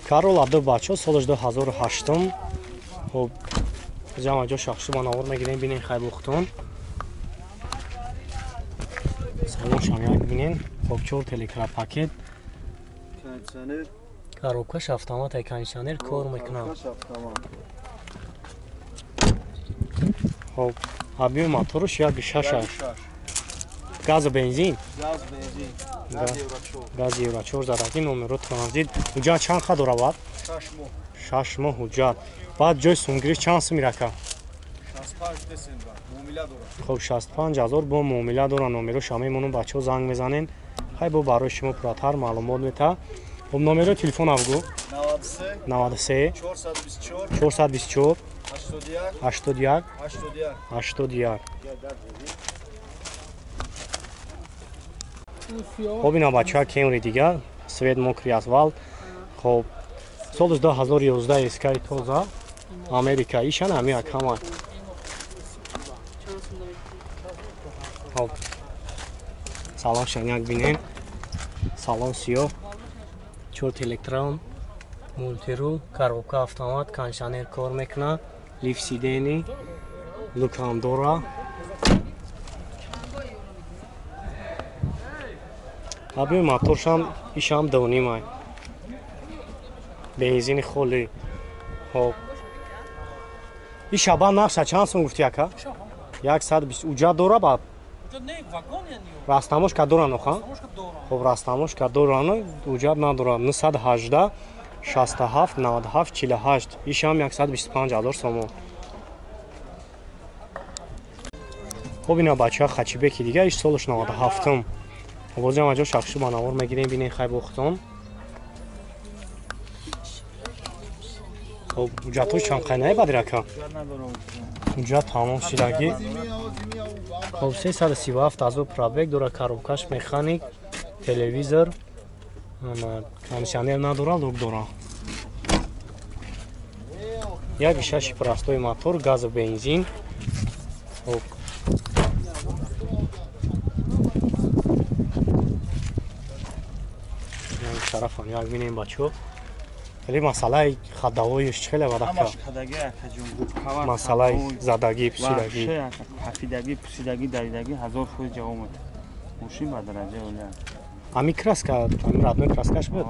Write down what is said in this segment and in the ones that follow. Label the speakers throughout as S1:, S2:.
S1: Карола ду бачо солиш 2008. Хоб ҷама ҷо шахши манавор мегирем бинен хайбухтун. Салон шамяк бинен. Хоб 4 телекра пакет.
S2: Кондиционер.
S1: Коробкаш автомат ай кондиционер кор мекунад. Хоб объем моторош 1.6. Газ бензин. Газ евро 4 заради номеро транзит. Ҳуҷҷат чанд ха дорад? 6 моҳ ҳуҷҷат. Баъд ҷои сумгириш чанд сум мерака?
S2: 65 десембр. Муомила дорад.
S1: Хоб 65000 бо муомила дора номеро шамемонун бачаҳо занг мезанен. Хай бо барои шумо пурратар маълумот мета. Хоб номеро телефон авгу 93 424 81 81. Хоб ина бачаҳа Camry дигар свет мокри асфалт. Хоб соли 2011 ескаи тоза Америка ишан ҳамин акама. Хоб салон шаняк бинен. Салон сиёҳ 4 электрон мултирул коробка автомат кондиционер кор мекунад. Лифт сидени лукам дора. Объем моторшам ишам донимай. Бензини холи. Хоб ин шаба нақша чанд сум гуфти ака? 120 уҷа дора бад? Растамошка дора ноха? Хоб растамошка дора на уҷат надора. 918 67 97 48. Ишам 125000 сомон. Хоб ина бачаҳа хачибеки дига иш солиш 97. Бозам аҷо шахши манавор мегирем бинен хайбухтон. Хоб уҷатҳои чанд қайнаи бадирака? Уҷат тамом шидагӣ. Хоб 337000 пробег дора, коробкаш механик, телевизор, кондиционер надора, лук дора. 1.6 простой мотор, газу бензин. Хоб тарафан як бинем бачо. Вале масъалаи хадавоиш чӣ хеле вадака? Масъалаи задагӣ, пусидагӣ.
S2: Ҳафидагӣ, пусидагӣ, даридагӣ 1000% ҷавоб мед. Мошин ба дараҷа оля.
S1: Ами краска, ами радной краскаш буд?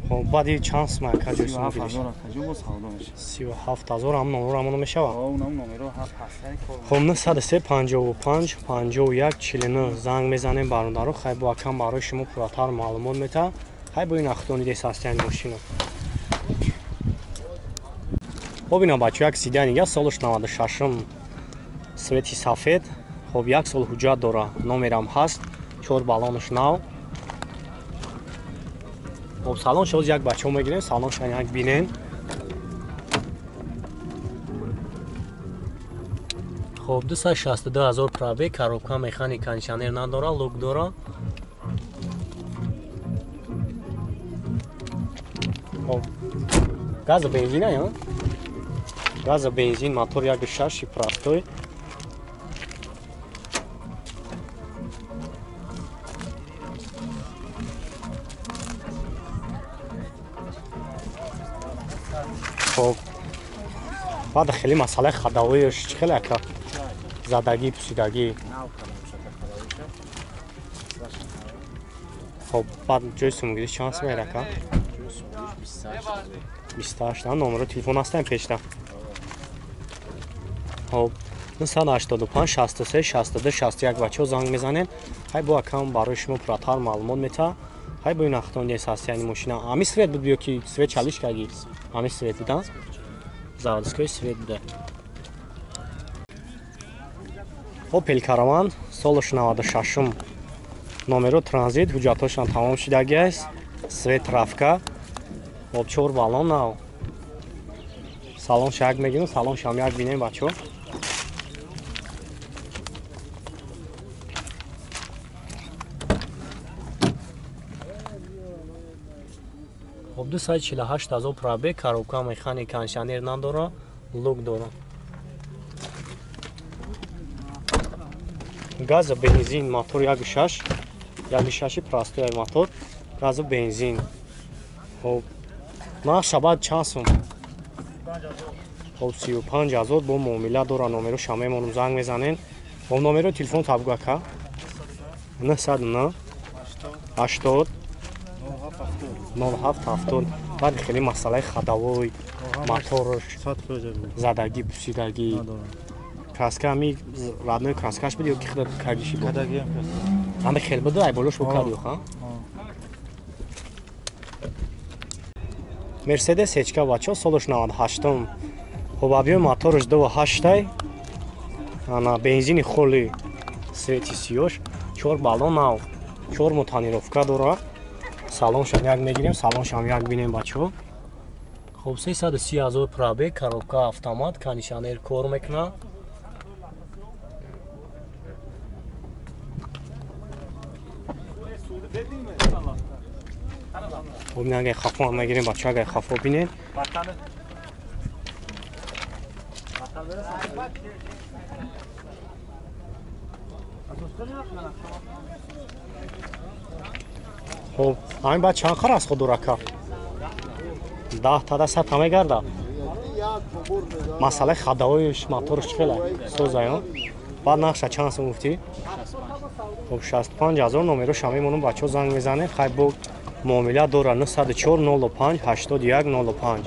S1: Хоб баъди чанд сум ака ҷои сум гириш?
S2: 37000 акаҷо боз савдо мешавад.
S1: 37000 ҳам номеро ҳамон мешавад?
S2: Онам номеро ҳастаи кор.
S1: Хоб 903 55 51 49 занг мезанем барундаро. Хай бо акам барои шумо пурратар маълумот мета. Хай бо ин ахтониде состояни мошина. Хоб ина бачо як сидани я солиш 96 свети сафед. Хоб як сол ҳуҷҷат дора. Номерам ҳаст. 4 балонаш нав. Хоб салон шоз як бачаҳо мегирем, салон шаняк бинен. Хоб 262000 пробег, коробка механик, кондиционер надора, лук дора. Хоб газу бензин ая? Газу бензин, мотор 1.6 простой. Хоб баъд хеле масъалаи хадавоиш чӣ хеле ака? Задагӣ, пусидагӣ. Хоб баъд ҷои сумгириш чанд сум мерака? 28. Номеро телефон ҳастаем пешта. Хоб 985 63 62 61 бачаҳо занг мезанен. Ҳай бо акам барои шумо пурратар маълумот мета. Ҳай бо ин ахтониде состояни мошина. Ами свет буд ё ки свет чалишкаги? Ами свет буда? Заводской свет буда. Opel Caravan солиш 96. Номеро транзит, ҳуҷҷатҳошам тамом шидагӣ аст. Свет рафка. Хоб 4 балон нав. Салон шак мегирем, салон шам як бинем бачо. Хоб 248000 пробег, коробка механик, кондиционер надора, лук дора. Газу бензин, мотор 1.6 простой мотор, газу бензин. خب نقش بعد چند سوم خب 35000 با معامله داره نمره شما منم زنگ میزنین با نمره تلفن تابگو کا 909 80 0770 بعد خیلی مسئله خداوی موتورش زدگی پوسیدگی краска ми родной краскаш буд ё ки худо кардиши буд ҳама хел буд ай болош букард ё ха мерседес ҳечка бачо солош 98 хобабиё моторш 28 ана бензини холи свети сиёш 4 баллон нав 4 мо тонировка дора салоншам як мегирем салоншам як бинем бачо хоб 330000 пробег коробка автомат кондиционер кор мекунад خب این اگه خفا هم نگیریم بچه اگه خفا بینید خب همین باید چند خر از خود دو رکا 10 تا 10 همه گرده مسئله خداویش موتورش خیلی سوزه بعد نقشه چند سو گفتی خب 65000 نمره شما منو بچه زنگ میزنه خیلی با معامله داره 904 05 81 05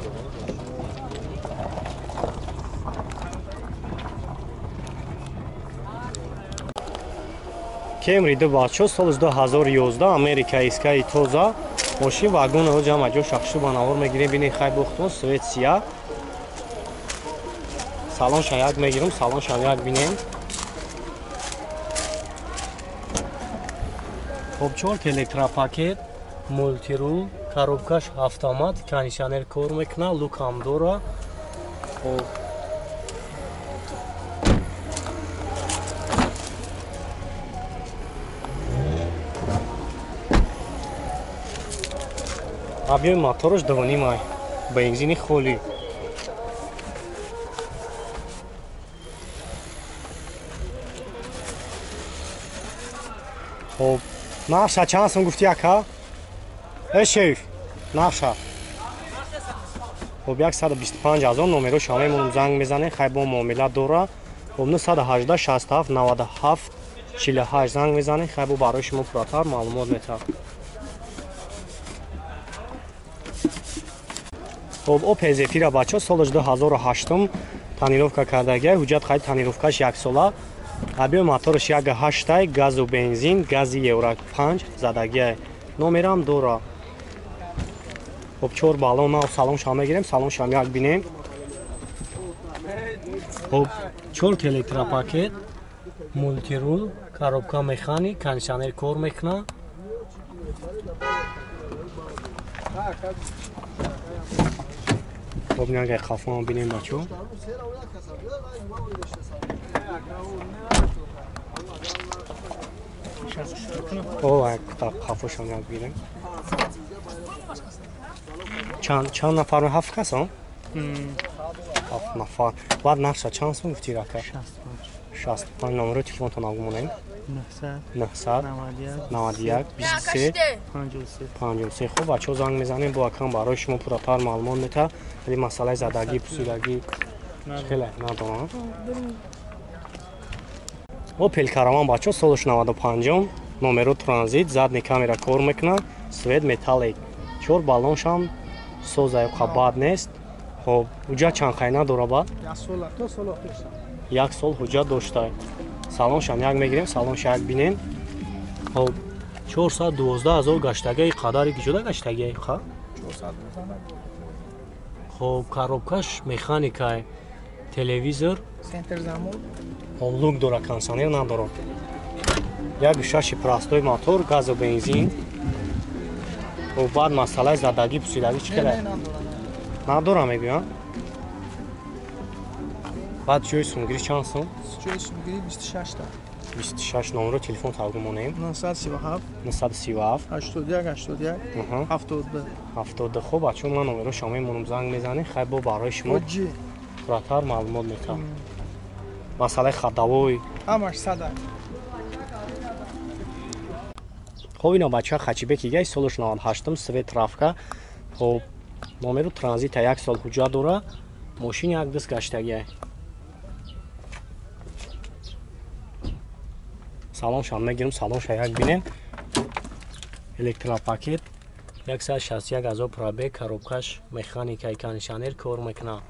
S1: کمری دو بچه سال 2011 امریکا ایسکای توزا ماشین واگن رو جمع جو شخصی بناور میگیریم بینید خیلی بختون سویت سیاه سالن شاید میگیرم سالن شاید بینیم خب چورک الکتراپاکت مولتیرول коробкаш автомат кондиционер кор мекунад лукам дора хоб объёми мотораш 2,5 бензини холӣ хоб нақша чанд сум гуфти ака шеф нақша хоб 125000 номеро шома мон занг мезанед хай бо муомила дора хоб 918 67 97 48 занг мезанед хай бо барои шумо пурратар маълумот метавад хоб опел зефира бачо солаш 2008 тонировка кардагия ҳуҷҷат хайди тонировкаш 1 сола объёми мотораш 1.8 газу бензин гази евро 5 задагия номерам дора خب 4 بالون ناو سالن شام میگیریم سالن شام یک بینیم خب 4 الکتراپاکت مولتی رول коробка механик кондиционер کار میکنه خب نگه خفا بینیم بچو او یک خفا شام یک بینیم چند نفر هفت کس هم؟ هفت نفر بعد نقشه چند سون گفتی رکا؟ 65 نمره تلفن تون آگو مونیم 900 91 23 53 خوب بچه ها زنگ میزنیم با اکرام برای شما پراتر معلومات میته ولی مسئله زدگی پسیدگی خیلی ندارم اوپل کاروان بچه ها سالش 95 نمره ترانزیت задний камера کار میکنه سوید متالیک 4 بالونش هم سوزای بد نیست خب حجت چند خیلی نداره بعد 1 سال حجت داشته سالنش هم یک میگیریم سالنش یک بینیم خب 412000 گشتگی قدری که جدا گشتگی خب خب коробкаш механикай телевизор центр замок خب лук дора кондиционер نداره یک شاش простой мотор газ و бензин و بعد مسئله زدگی پوسیدگی چی کنه؟ ندارم میگم بعد جوی سونگیری چند سون؟
S3: جوی سونگیری 26 تا
S1: 26 نمره تلفن تلگو مونیم
S3: 937
S1: 937
S3: 81 81 72
S1: 72 خوب بچه من نمره شما مونم زنگ میزنیم خیلی با برای شما پراتر معلومات میتونم مسئله خداوی
S3: همش صدق
S1: خب اینا بچه ها خچی بکی گای سالش 98 سویت رافکا خب номеру транзита 1 сол ҳуҷҷат дора. Мошин як дист гаштагиа. Салоншон мегирем, салонша як бинем. Электропакет 161,000 пробег, коробкаш механикаи кондиционер кор мекунад.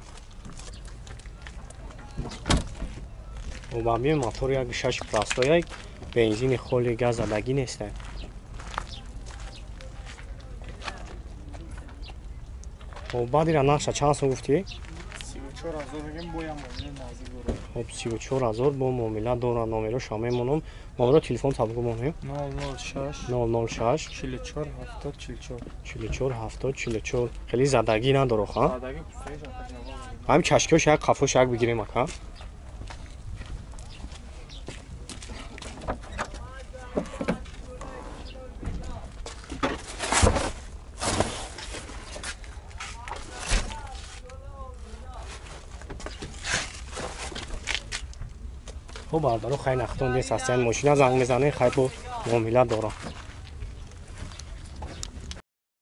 S1: Обаби мотор як 6 простояк, бензини холи газ задагӣ нест. баъдира нақша чанд сум гуфтӣ?
S3: 34000 мегем боям муомила назик дорад.
S1: خب 34000 با معامله دارن. نامش میمونم. نامه تلفن تابگو مونیم
S3: 006
S1: 006
S3: 44 70 44
S1: 44 70 44. خیلی زدگی نداره خا.
S3: زدگی پوستش آخه
S1: همین چشکش یک قفوش یک بگیریم اکا. خب بردارو خیلی نختون دیست هستین ماشین زنگ میزنه خیلی با معامله داره.